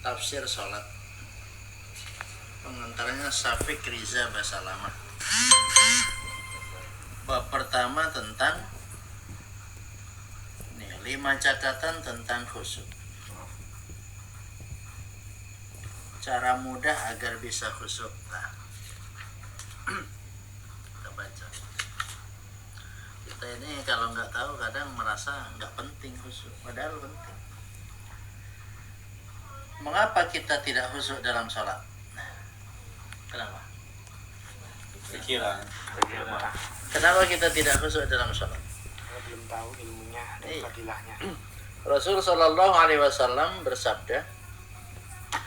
tafsir sholat. Pengantaranya Syafiq Riza Basalamah. Bab pertama tentang 5 catatan tentang khusyuk. Cara mudah agar bisa khusyuk. Nah, kita baca. Kita ini kalau nggak tahu kadang merasa nggak penting khusyuk, padahal penting. Mengapa kita tidak khusyuk dalam sholat? Kenapa? Pikiran. Kenapa kita tidak khusyuk dalam sholat? Kalau belum tahu ilmunya dan fadilahnya. Rasul sallallahu alaihi wasallam bersabda,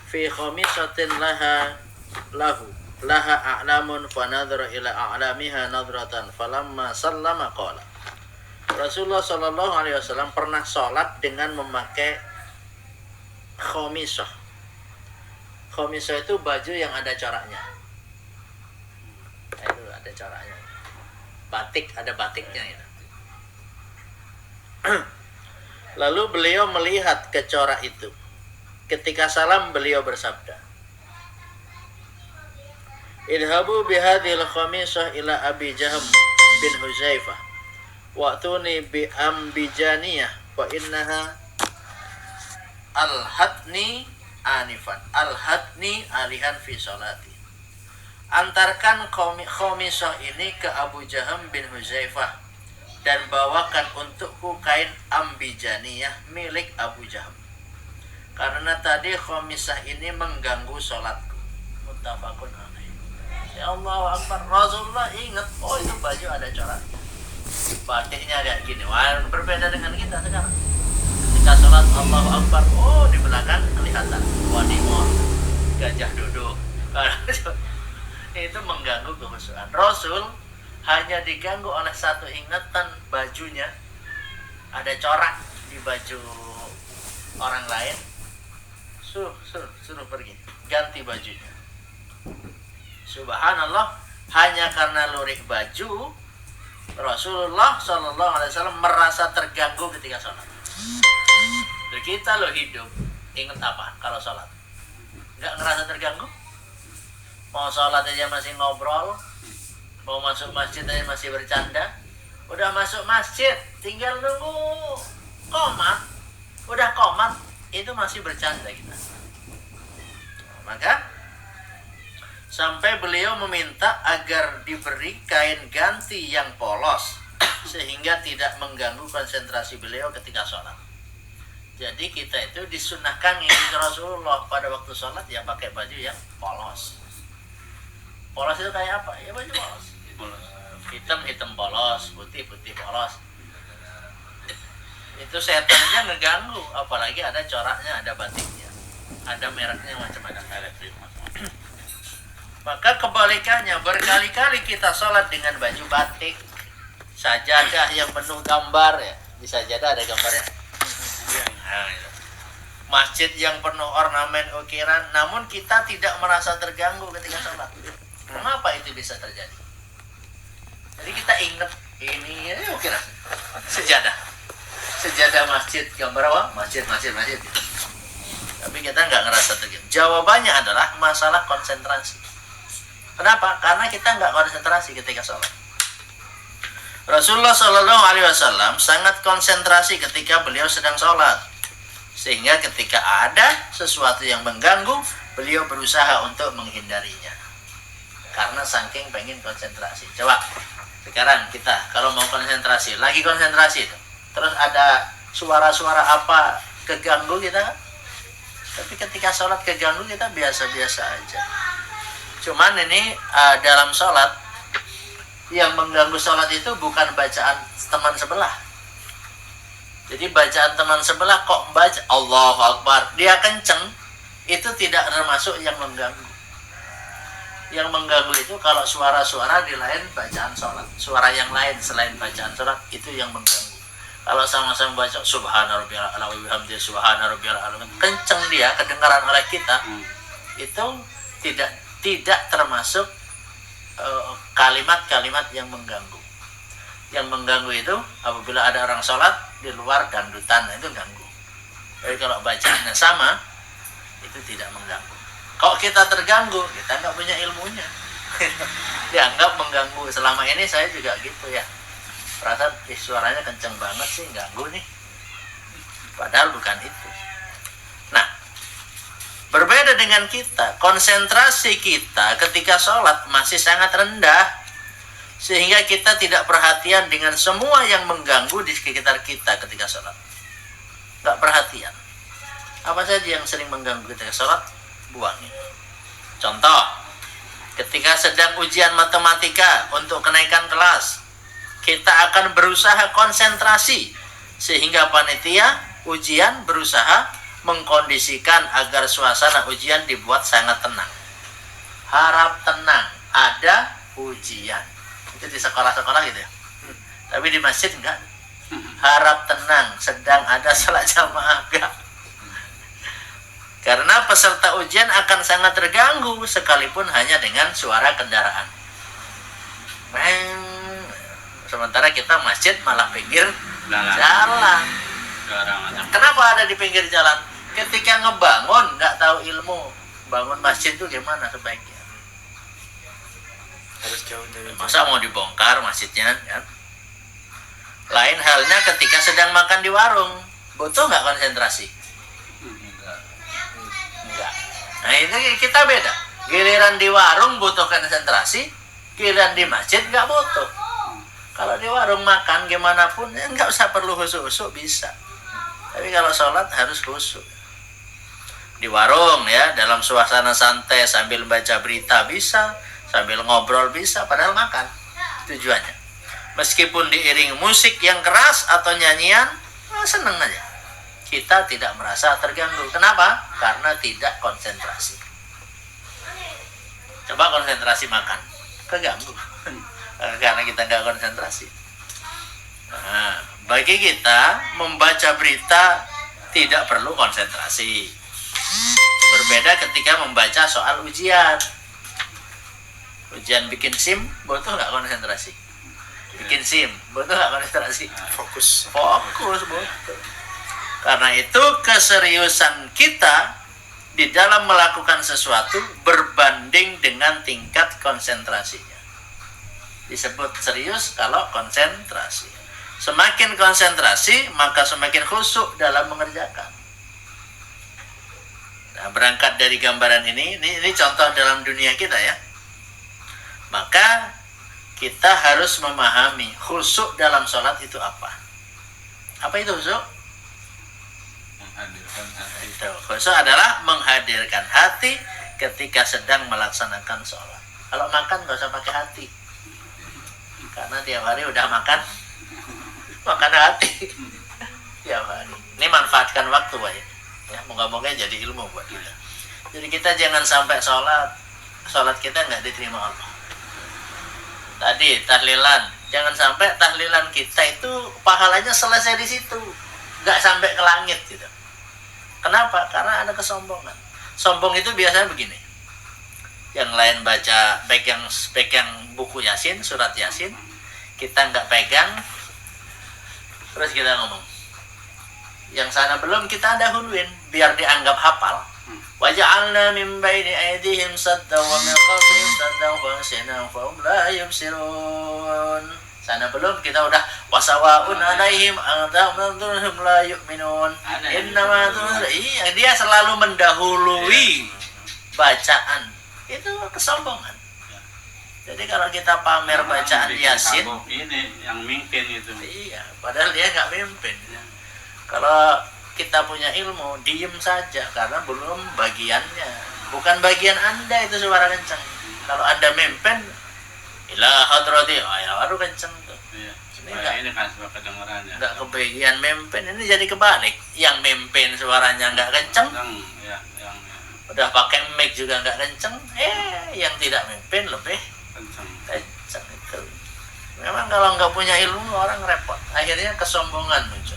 "Fi khamisatin laha a'lamun fa nadhara ila a'lamiha nadratan falamma sallama qala." Rasulullah sallallahu alaihi wasallam pernah sholat dengan memakai khamisah. Khamisah itu baju yang ada coraknya. Nah, itu ada coraknya. Batik, ada batiknya ya. Lalu beliau melihat ke corak itu. Ketika salam beliau bersabda, "Idhabu bihadhil khamisah ila Abi Jahm bin Huzaifah wa'tuni bi ambijaniyah wa innaha alhatni anifan alhatni alihan fi sholati." Antarkan khamisah ini ke Abu Jahm bin Huzaifah dan bawakan untukku kain ambijaniyah milik Abu Jahm, karena tadi khamisah ini mengganggu sholatku. Muttafaqun alaih. Ya Allah Akbar. Rasulullah ingat, oh itu baju ada corak, batiknya kayak gini. Wah, berbeda dengan kita sekarang. Ketika sholat Allahu Akbar, oh di belakang kelihatan wadimor, gajah duduk. Itu mengganggu kekhusyukan. Rasul hanya diganggu oleh satu ingatan, bajunya ada corak di baju orang lain. Suruh pergi, ganti bajunya. Subhanallah, hanya karena lurik baju, Rasulullah Shallallahu Alaihi Wasallam merasa terganggu ketika sholat. Kita loh hidup, ingat apa kalau sholat? Nggak ngerasa terganggu? Mau sholat aja masih ngobrol, mau masuk masjid aja masih bercanda. Udah masuk masjid, tinggal nunggu qomat. Udah qomat, itu masih bercanda kita. Maka sampai beliau meminta agar diberi kain ganti yang polos sehingga tidak mengganggu konsentrasi beliau ketika sholat. Jadi kita itu disunahkan ngikutin Rasulullah pada waktu sholat ya pakai baju yang polos. Polos itu kayak apa? Ya baju polos. Hitam polos, putih polos. Itu setannya ngeganggu, apalagi ada coraknya, ada batiknya, ada mereknya macam-macam. Maka kebalikannya, berkali-kali kita sholat dengan baju batik, sajadah yang penuh gambar ya. Di sajadah ada gambarnya. Nah, itu. Masjid yang penuh ornamen ukiran, namun kita tidak merasa terganggu ketika sholat. Mengapa itu bisa terjadi? Jadi kita ingat ini ukiran sejadah masjid, gambar apa? Masjid. Tapi kita nggak ngerasa terganggu. Jawabannya adalah masalah konsentrasi. Kenapa? Karena kita nggak konsentrasi ketika sholat. Rasulullah Shallallahu Alaihi Wasallam sangat konsentrasi ketika beliau sedang sholat, sehingga ketika ada sesuatu yang mengganggu, beliau berusaha untuk menghindarinya. Karena saking pengen konsentrasi. Coba sekarang kita kalau mau konsentrasi, lagi konsentrasi itu, terus ada suara-suara apa keganggu kita. Tapi ketika sholat keganggu kita biasa-biasa aja. Cuman ini dalam sholat yang mengganggu sholat itu bukan bacaan teman sebelah. Jadi bacaan teman sebelah kok baca Allahu Akbar, dia kenceng, itu tidak termasuk yang mengganggu. Yang mengganggu itu kalau suara-suara di lain bacaan sholat, suara yang lain selain bacaan sholat, itu yang mengganggu. Kalau sama-sama baca Subhana rabbiyal a'la wa bihamdihi Subhana rabbiyal a'la, kenceng dia, kedengaran oleh kita, itu tidak termasuk kalimat-kalimat yang mengganggu. Yang mengganggu itu apabila ada orang sholat di luar dangdutan, itu ganggu. Jadi kalau bacaannya sama, itu tidak mengganggu. Kalau kita terganggu, kita nggak punya ilmunya. Dianggap mengganggu. Selama ini saya juga gitu ya. Perasaan suaranya kenceng banget sih, ganggu nih. Padahal bukan itu. Nah, berbeda dengan kita, konsentrasi kita ketika sholat masih sangat rendah, sehingga kita tidak perhatian dengan semua yang mengganggu di sekitar kita ketika sholat. Nggak perhatian. Apa saja yang sering mengganggu ketika sholat, buangin. Contoh, ketika sedang ujian matematika untuk kenaikan kelas, kita akan berusaha konsentrasi, sehingga panitia ujian berusaha mengkondisikan agar suasana ujian dibuat sangat tenang. Harap tenang, ada ujian. Itu di sekolah-sekolah gitu ya. Tapi di masjid enggak. Harap tenang, sedang ada salat jamaah enggak. Karena peserta ujian akan sangat terganggu sekalipun hanya dengan suara kendaraan. Sementara kita masjid malah pinggir jalan. Kenapa ada di pinggir jalan? Ketika ngebangun nggak tahu ilmu, bangun masjid itu gimana sebaiknya? Harus jauh dari Masa mau dibongkar masjidnya kan? Lain halnya ketika sedang makan di warung, butuh nggak konsentrasi? Enggak. Nah ini kita beda. Giliran di warung butuh konsentrasi, giliran di masjid nggak butuh. Kalau di warung makan gimana pun ya nggak usah perlu khusyuk-khusyuk bisa. Tapi kalau sholat harus khusyuk. Di warung ya dalam suasana santai sambil baca berita bisa, sambil ngobrol bisa, padahal makan tujuannya. Meskipun diiring musik yang keras atau nyanyian, seneng aja. Kita tidak merasa terganggu. Kenapa? Karena tidak konsentrasi. Coba konsentrasi makan, keganggu. Karena kita nggak konsentrasi. Nah, bagi kita membaca berita tidak perlu konsentrasi. Berbeda ketika membaca soal ujian. Ujian bikin SIM, butuh nggak konsentrasi? Bikin SIM, butuh nggak konsentrasi? fokus. Fokus, butuh. Karena itu keseriusan kita di dalam melakukan sesuatu berbanding dengan tingkat konsentrasinya. Disebut serius kalau konsentrasi. Semakin konsentrasi, maka semakin khusyuk dalam mengerjakan. Nah, berangkat dari gambaran ini contoh dalam dunia kita ya. Maka kita harus memahami khusyuk dalam sholat itu apa. Apa itu khusyuk? Menghadirkan hati. Khusyuk adalah menghadirkan hati ketika sedang melaksanakan sholat. Kalau makan nggak usah pakai hati. Karena tiap hari udah makan hati tiap hari. Ini manfaatkan waktu ya, moga-moga jadi ilmu buat kita. Jadi kita jangan sampai sholat kita nggak diterima Allah. Tadi tahlilan, jangan sampai tahlilan kita itu pahalanya selesai di situ, nggak sampai ke langit gitu. Kenapa? Karena ada kesombongan. Sombong itu biasanya begini. Yang lain baca baik yang buku Yasin, surat Yasin, kita nggak pegang, terus kita ngomong. Yang sana belum kita dahuluin, biar dianggap hafal. Waja'alna min baini aydihim saddan wa min khalfihim saddan wa hasinan fahum la yubsirun. Sana belum kita udah wasawaun alaihim a'dhamnadhum la yu'minun. Innama dia selalu mendahului bacaan. Itu kesombongan. Jadi kalau kita pamer bacaan Yasin, ini yang mimpin itu. iya, padahal dia nggak mimpin. Kalau kita punya ilmu, diem saja karena belum bagiannya. Bukan bagian Anda itu suara kencang. Kalau Anda mimpin, ila hadrati, ya baru kencang tuh. Iya. Ini Ini kan suara kedengarannya. nggak kebagian mimpin, ini jadi kebalik. Yang mimpin suaranya nggak kencang, Yang udah pakai mic juga nggak kenceng, yang tidak mimpin lebih kencang. kenceng itu. Memang kalau nggak punya ilmu orang repot, akhirnya kesombongan muncul.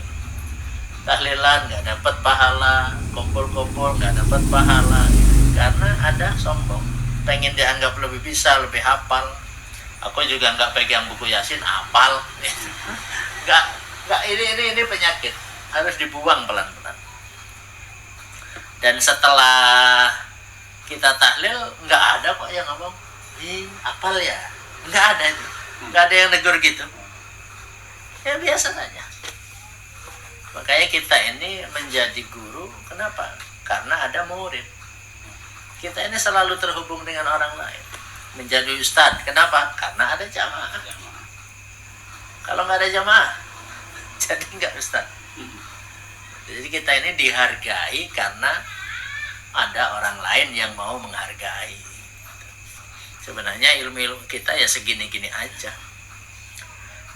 Tahlilan nggak dapat pahala, kumpul-kumpul nggak dapat pahala, karena ada sombong, pengen dianggap lebih bisa, lebih hafal. Aku juga nggak pegang buku Yasin, hafal. Nggak ini penyakit, harus dibuang pelan-pelan. Dan setelah kita tahlil nggak ada kok yang ngomong apal ya, nggak ada itu, nggak ada yang negur gitu, ya biasa saja. Makanya kita ini menjadi guru, kenapa? Karena ada murid. Kita ini selalu terhubung dengan orang lain. Menjadi ustadz, kenapa? Karena ada jamaah. Kalau nggak ada jamaah, jadi nggak ustadz. Jadi kita ini dihargai karena ada orang lain yang mau menghargai. Sebenarnya ilmu kita ya segini-gini aja.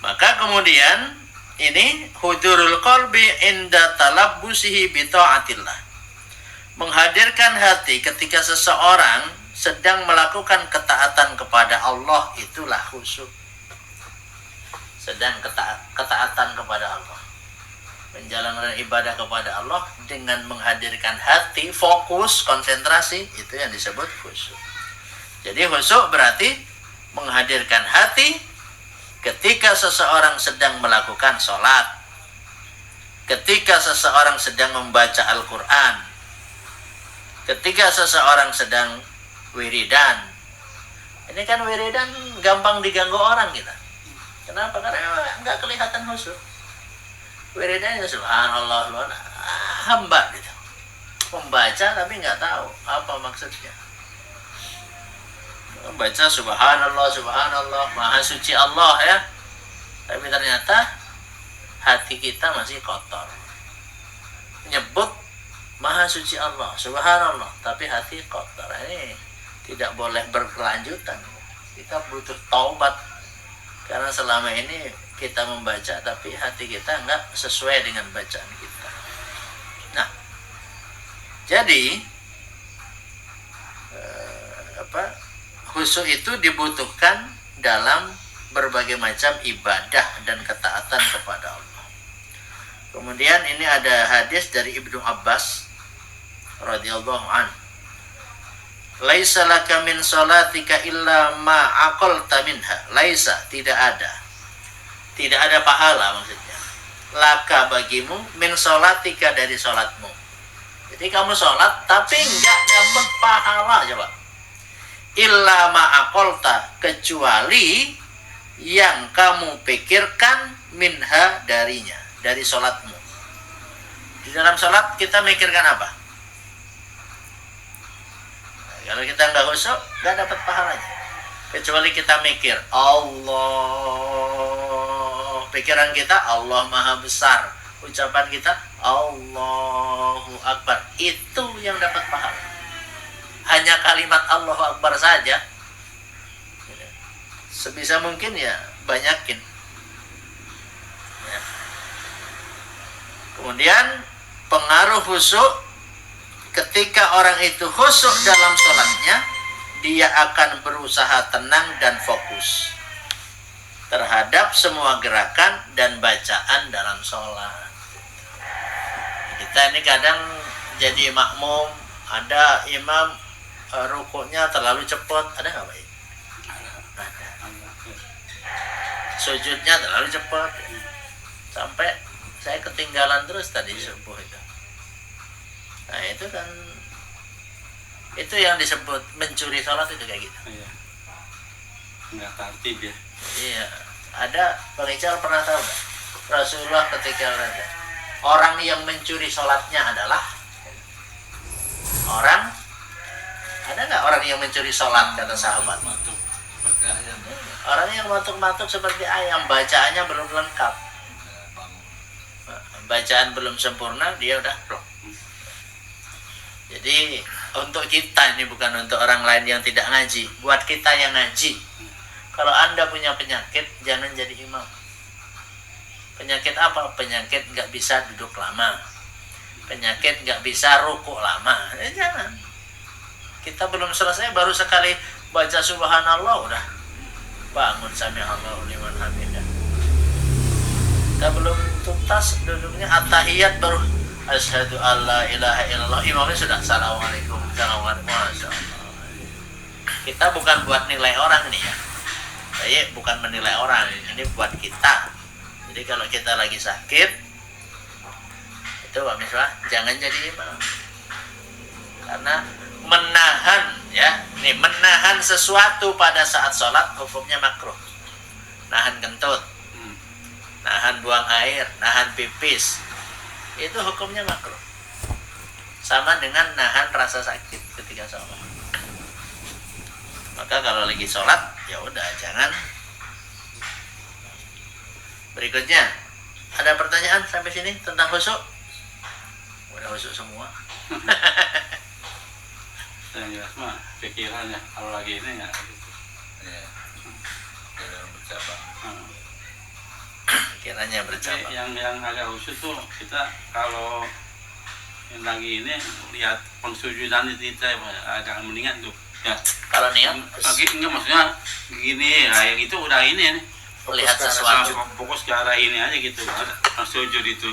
Maka kemudian ini hudurul qalbi inda talabbusihi bi ta'atillah. Menghadirkan hati ketika seseorang sedang melakukan ketaatan kepada Allah, itulah khusyuk. Sedang ketaatan kepada Allah, menjalankan ibadah kepada Allah dengan menghadirkan hati, fokus, konsentrasi, itu yang disebut khusyuk. Jadi khusyuk berarti menghadirkan hati ketika seseorang sedang melakukan sholat, ketika seseorang sedang membaca Al-Quran, ketika seseorang sedang wiridan. Ini kan wiridan gampang diganggu orang kita. Kenapa? Karena nggak kelihatan khusyuk. Wiridan ya subhanallah, hamba gitu. Membaca tapi nggak tahu apa maksudnya. Membaca subhanallah, subhanallah, maha suci Allah ya. Tapi ternyata hati kita masih kotor. Nyebut maha suci Allah, subhanallah, tapi hati kotor. Ini tidak boleh berkelanjutan. Kita butuh taubat. Karena selama ini kita membaca tapi hati kita nggak sesuai dengan bacaan kita. Nah, jadi khusyuk itu dibutuhkan dalam berbagai macam ibadah dan ketaatan kepada Allah. Kemudian ini ada hadis dari Ibnu Abbas radhiyallahu an. Laisa laka min salatika illa ma aqalta minha. Laisa, tidak ada pahala maksudnya. Laka bagimu min salatika, dari salatmu. Jadi kamu salat tapi enggak dapat pahala, coba. Illa ma aqalta, kecuali yang kamu pikirkan minha, darinya, dari salatmu. Di dalam salat kita mikirkan apa? Kalau kita nggak khusyuk, nggak dapat pahalanya. Kecuali kita mikir Allah, pikiran kita Allah Maha Besar, ucapan kita Allahu Akbar, itu yang dapat pahala. Hanya kalimat Allahu Akbar saja, sebisa mungkin ya banyakin. Ya. Kemudian pengaruh khusyuk. Ketika orang itu khusyuk dalam sholatnya, dia akan berusaha tenang dan fokus terhadap semua gerakan dan bacaan dalam sholat. Kita ini kadang jadi makmum, ada imam rukuknya terlalu cepat, ada nggak Pak? Ada. Sujudnya terlalu cepat, sampai saya ketinggalan terus tadi subuh itu. Nah itu kan, itu yang disebut mencuri sholat, itu kayak gitu. Iya. Nggak tertib ya. Iya. Ada, Bang Ical pernah tahu nggak? Rasulullah ketika berada, orang yang mencuri sholatnya adalah orang, ada nggak orang yang mencuri sholat, kata sahabat? Orang yang matuk-matuk seperti ayam, bacaannya belum lengkap, bacaan belum sempurna, dia udah blok. Jadi untuk kita ini, bukan untuk orang lain yang tidak ngaji, buat kita yang ngaji. Kalau Anda punya penyakit, jangan jadi imam. Penyakit apa? Penyakit nggak bisa duduk lama, penyakit nggak bisa rukuk lama. Jangan. Kita belum selesai, baru sekali baca subhanallah udah bangun, sami Allahu liman hamidah. Kita belum tuntas duduknya, at-tahiyat baru asyhadu alla ilaha illallah, imamnya sudah assalamualaikum, assalamualaikum, masyaallah. Kita bukan buat nilai orang ini ya, baik, bukan menilai orang, ini buat kita. Jadi kalau kita lagi sakit, itu Pak Misbah, jangan jadi imam. Karena menahan ya, nih menahan sesuatu pada saat sholat hukumnya makruh. Nahan kentut, nahan buang air, nahan pipis, itu hukumnya makruh. Sama dengan nahan rasa sakit ketika sholat. Maka kalau lagi sholat, ya udah jangan. Berikutnya, ada pertanyaan sampai sini tentang khusyuk? Udah khusyuk semua. Yang jelas mah pikirannya kalau lagi ini nggak gitu. Iya. Jangan bercabang. Pikirannya Tapi bercabang. yang agak khusyuk tuh kita kalau yang lagi ini lihat pensujudan kita agak mendingan tuh ya. Kalau niat Lagi enggak maksudnya gini ya, yang itu udah ini nih. melihat Fokus ke sesuatu. Fokus ke arah ini aja gitu. Sujud itu.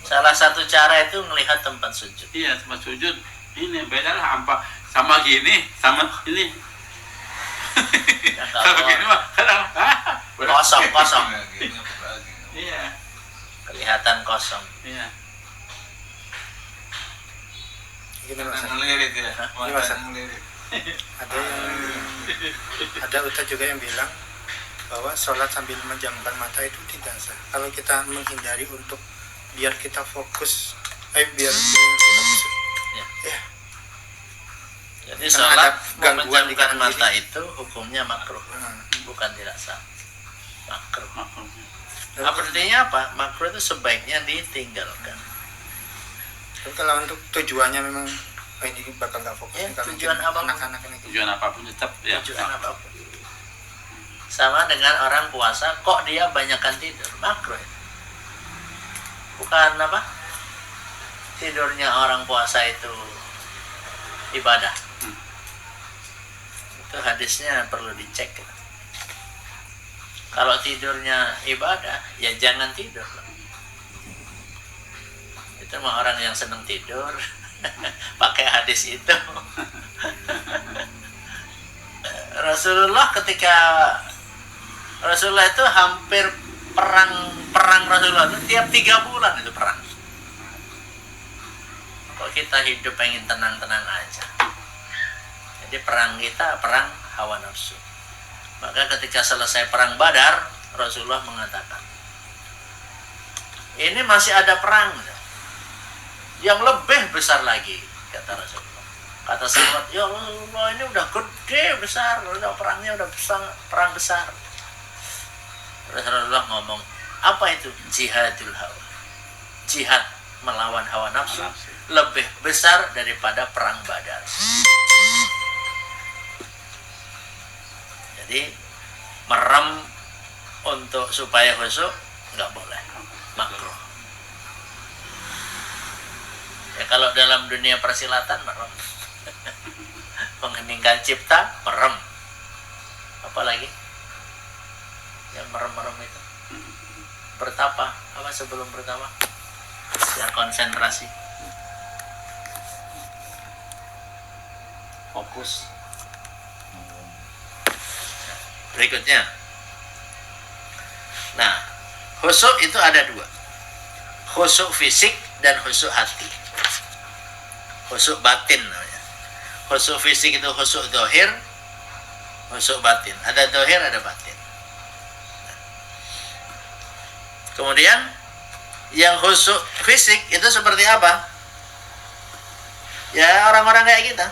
Salah satu cara itu melihat tempat sujud. Iya, tempat sujud ini beda lah apa sama gini sama ini. Yang nggak Kalau boleh. gini mah kadang Kosong. Nah, gini apa lagi? Iya, Kelihatan kosong. iya. Gini Mata Mas, ngelirik ya. Ini Mata masa. ngelirik. ada ustadz juga yang bilang bahwa sholat sambil menjamkan mata itu tidak sah. Kalau kita menghindari untuk biar kita fokus, biar kita fokus. Ya. Ya, Jadi Karena sholat ada gangguan di memejamkan kanan mata kiri. itu hukumnya makruh, Nah, bukan tidak sah. Makruh. Maklumnya. Apa artinya apa? Makruh itu sebaiknya ditinggalkan. tapi kalau untuk tujuannya memang ini bakal nggak fokus. Ya, Kalau tujuan mungkin apapun. anak-anak ini. Tujuan apapun tetap ya. Tujuan apapun. Sama dengan orang puasa, kok dia banyakkan tidur? Makruh. Bukan apa? Tidurnya orang puasa itu ibadah. Itu hadisnya perlu dicek. Kalau tidurnya ibadah, ya jangan tidur. Itu mah orang yang senang tidur pakai hadis itu. Rasulullah itu hampir perang Rasulullah itu tiap 3 bulan itu perang. Kok kita hidup pengen tenang-tenang aja. Jadi perang kita perang hawa nafsu. Maka ketika selesai perang Badar, Rasulullah mengatakan, ini masih ada perang yang lebih besar lagi, kata Rasulullah. Kata sahabat, ya Rasulullah ini udah gede besar, udah perangnya udah besar, perang besar. Rasulullah ngomong, apa itu? Jihadul hawa. Jihad melawan hawa nafsu lebih besar daripada perang Badar. Jadi merem untuk supaya khusyuk nggak boleh, makruh. Ya kalau dalam dunia persilatan merem, mengheningkan cipta merem, apalagi yang merem-merem itu bertapa, apa sebelum bertapa? Yang konsentrasi, Fokus. berikutnya. Nah, khusyuk itu ada 2, khusyuk fisik dan khusyuk hati. Khusyuk batin namanya. Khusyuk fisik itu khusyuk zahir, khusyuk batin. Ada zahir, ada batin. Kemudian yang khusyuk fisik itu seperti apa? Ya orang-orang kayak kita.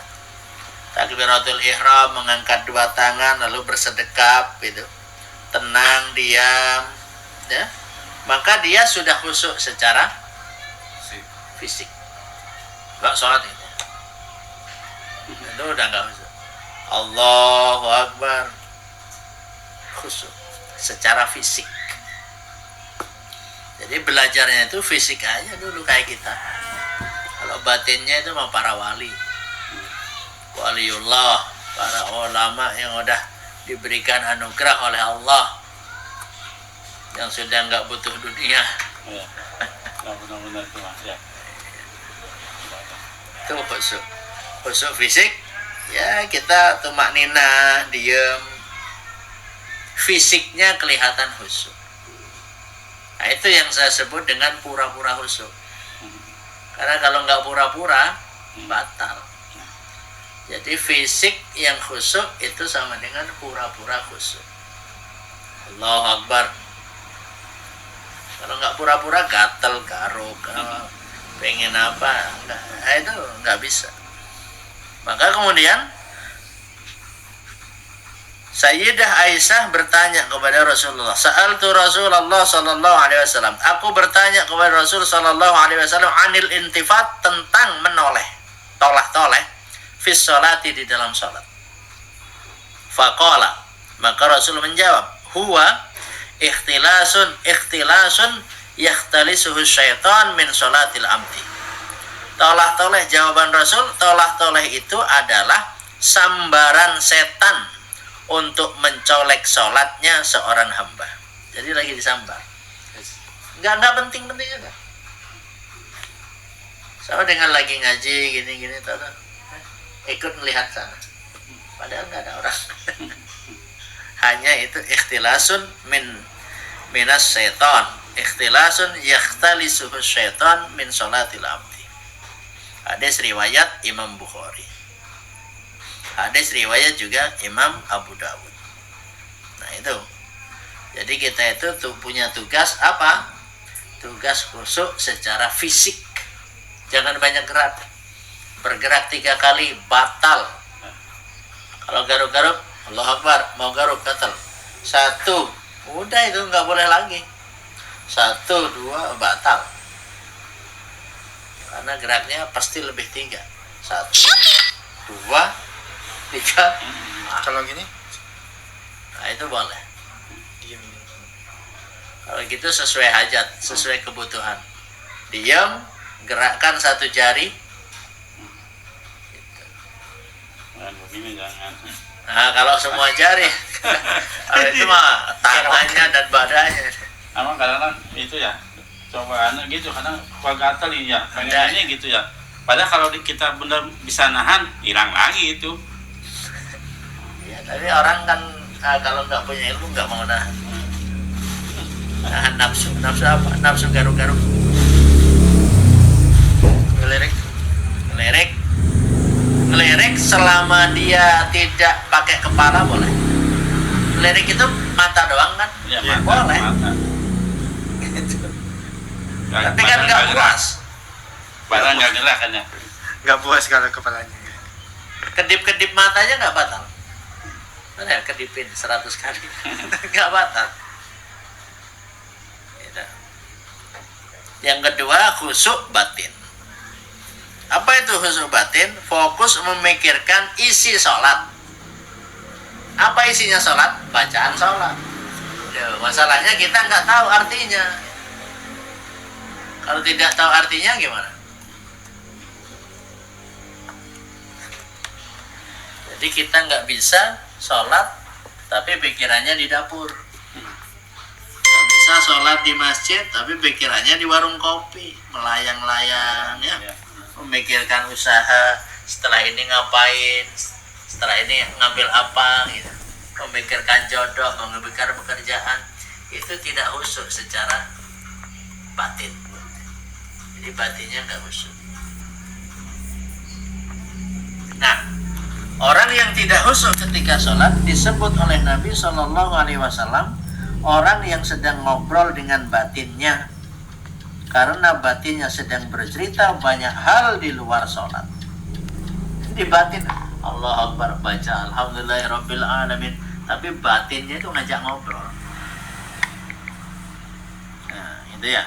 Takbiratul ihram, mengangkat 2 tangan lalu bersedekap gitu. Tenang, diam, ya. Maka dia sudah khusyuk secara fisik. Enggak sholat itu. Itu udah enggak khusyuk. Allahu Akbar. Khusyuk secara fisik. Jadi belajarnya itu fisik aja dulu kayak kita. Kalau batinnya itu mah para wali, waliullah, para ulama yang udah diberikan anugerah oleh Allah, yang sudah nggak butuh dunia. Ya. Benar-benar itu Mas ya. Itu khusyuk. Khusyuk fisik, ya kita tumak nina, diem. Fisiknya kelihatan khusyuk. Nah itu yang saya sebut dengan pura-pura khusyuk. Karena kalau nggak pura-pura, batal. Jadi fisik yang khusyuk itu sama dengan pura-pura khusyuk. Allahu Akbar. Kalau nggak pura-pura gatel, garuk, pengen apa, itu nggak bisa. Maka kemudian Sayyidah Aisyah bertanya kepada Rasulullah, Sa'altu Rasulullah sallallahu alaihi wasallam. Aku bertanya kepada Rasul sallallahu alaihi wasallam anil intifat, tentang menoleh, tolah-toleh fis sholati, di dalam salat. Faqala, maka Rasul menjawab, huwa ikhtilasun yakhtalisuhu syaitan min sholatil amdi. Tolah-toleh, jawaban Rasul, tolah-toleh itu adalah sambaran setan untuk mencolek sholatnya seorang hamba. Jadi lagi disambar. Nggak penting-penting juga. Sama dengan lagi ngaji gini-gini, ikut melihat sana. Padahal nggak ada orang. Hanya itu ikhtilasun minas syaitan. Ikhtilasun yakhtalisuhu syaitan min sholatil abdi. Hadis riwayat Imam Bukhari. Hadis riwayat juga Imam Abu Dawud. Nah itu. Jadi kita itu punya tugas apa? Tugas khusyuk secara fisik. Jangan banyak gerak. Bergerak 3 kali batal. Kalau garuk-garuk, Allahu Akbar, mau garuk batal. 1, udah itu nggak boleh lagi. 1, 2 batal. Karena geraknya pasti lebih 3. 1, 2, 3. Kalau gini, Nah itu boleh. diam. Kalau gitu sesuai hajat, sesuai kebutuhan. Diam, gerakkan 1 jari. Gitu. Nah, begini jangan. Nah kalau semua jari, kalau itu mah tangannya dan badannya. Emang kadang-kadang itu ya, coba anak gitu, kadang kalau gatel ini ya, pengen Ada. ini gitu ya. Padahal kalau kita benar bisa nahan, hilang lagi itu. Ya, tapi orang kan kalau nggak punya ilmu nggak mau nahan. Nahan nafsu. Nafsu apa? Nafsu garuk-garuk. Ngelirik selama dia tidak pakai kepala boleh. Ngelirik itu mata doang kan? Ya, Iya, mata, boleh. mata. Gitu. Nggak- Tapi kan badan nggak gerak. puas. Badan nggak gerak kan ya. Nggak puas kalau kepalanya. Kedip-kedip matanya nggak batal. Mana ya kedipin 100 kali. Nggak batal. Gitu. Yang kedua, khusyuk batin. Apa itu khusyuk batin? Fokus memikirkan isi sholat. Apa isinya sholat? Bacaan sholat. Duh, masalahnya kita nggak tahu artinya. Kalau tidak tahu artinya gimana? Jadi kita nggak bisa sholat tapi pikirannya di dapur. Nggak bisa sholat di masjid tapi pikirannya di warung kopi, melayang-layang ya. Ya. Memikirkan usaha, setelah ini ngapain, setelah ini ngambil apa gitu. Memikirkan jodoh, memikirkan pekerjaan, itu tidak khusyuk secara batin. Jadi batinnya nggak khusyuk. Nah, orang yang tidak khusyuk ketika sholat disebut oleh Nabi SAW orang yang sedang ngobrol dengan batinnya, karena batinnya sedang bercerita banyak hal di luar sholat. Di batin Allah Akbar, baca Alhamdulillahirabbil alamin, tapi batinnya itu ngajak ngobrol. Nah itu ya.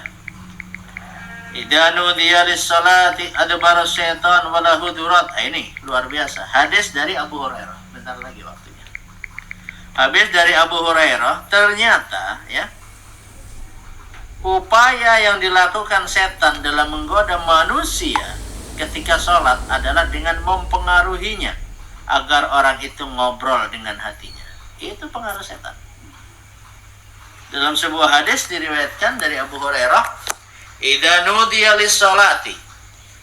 Idza nudiya lis-salati adbara syaitan wa lahu durat. Ini luar biasa. Hadis dari Abu Hurairah. Bentar lagi waktunya. Habis dari Abu Hurairah, ternyata ya, upaya yang dilakukan setan dalam menggoda manusia ketika sholat adalah dengan mempengaruhinya agar orang itu ngobrol dengan hatinya. Itu pengaruh setan. Dalam sebuah hadis diriwayatkan dari Abu Hurairah, idza nudiya lis-sholati,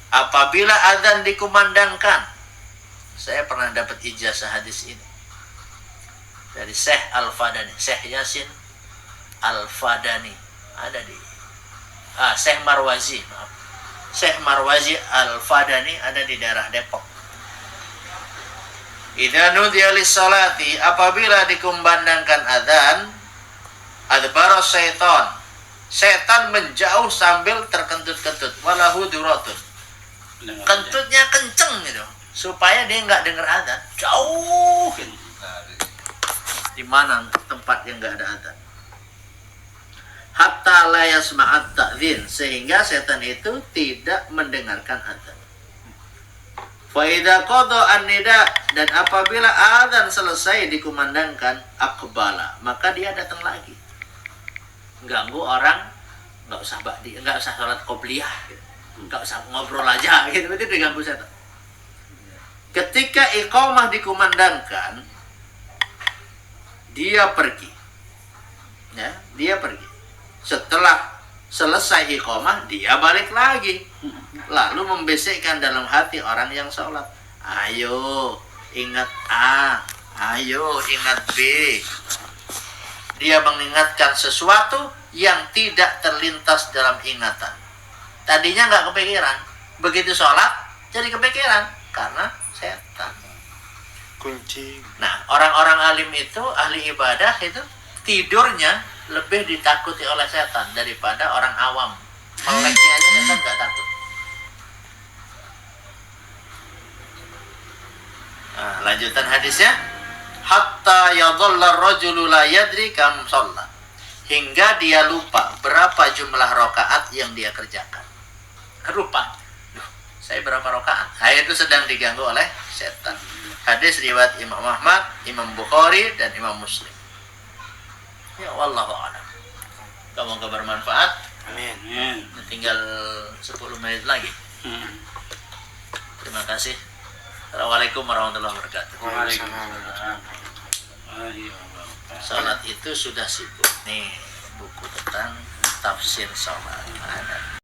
apabila azan dikumandangkan. Saya pernah dapat ijazah hadis ini dari Syekh Al-Fadani, Syekh Yasin Al-Fadani, ada di Syekh Marwazi, maaf. Syekh Marwazi Al-Fadani ada di daerah Depok. Idza nudiya lis-salati, apabila dikumandangkan adzan, adbara syaitan, setan menjauh sambil terkentut-kentut, walahu duratun, kentutnya kenceng gitu, supaya dia nggak dengar adzan, jauh gitu. Di mana tempat yang nggak ada adzan? Hatta la yasma'at ta'dzin, sehingga setan itu tidak mendengarkan adzan. Fa idza qada an-nida, dan apabila adzan selesai dikumandangkan, aqbala, maka dia datang lagi. Ganggu orang, nggak usah ba'di, nggak usah sholat qobliyah gitu. Nggak usah ngobrol aja gitu, itu diganggu setan. Ketika iqamah dikumandangkan, dia pergi. Ya, dia pergi. Setelah selesai iqamah, dia balik lagi. Lalu membisikkan dalam hati orang yang sholat, ayo ingat A, ayo ingat B. Dia mengingatkan sesuatu yang tidak terlintas dalam ingatan. Tadinya nggak kepikiran, begitu sholat jadi kepikiran karena setan. Kunci. Nah, orang-orang alim itu, ahli ibadah itu, tidurnya lebih ditakuti oleh setan daripada orang awam. Meleknya aja setan nggak takut. Nah, lanjutan hadisnya, hatta yadhalla ar-rajulu la yadri kam shalla, hingga dia lupa berapa jumlah rakaat yang dia kerjakan. Lupa. Duh, saya berapa rakaat? Nah, itu sedang diganggu oleh setan. Hadis riwayat Imam Ahmad, Imam Bukhari, dan Imam Muslim. Ya, wallahu a'lam. Semoga bermanfaat. Amin. Tinggal 10 menit lagi. Terima kasih. Assalamualaikum warahmatullahi wabarakatuh. Waalaikumsalam. Salat itu sudah sibuk. Nih, buku tentang tafsir salat. Ada.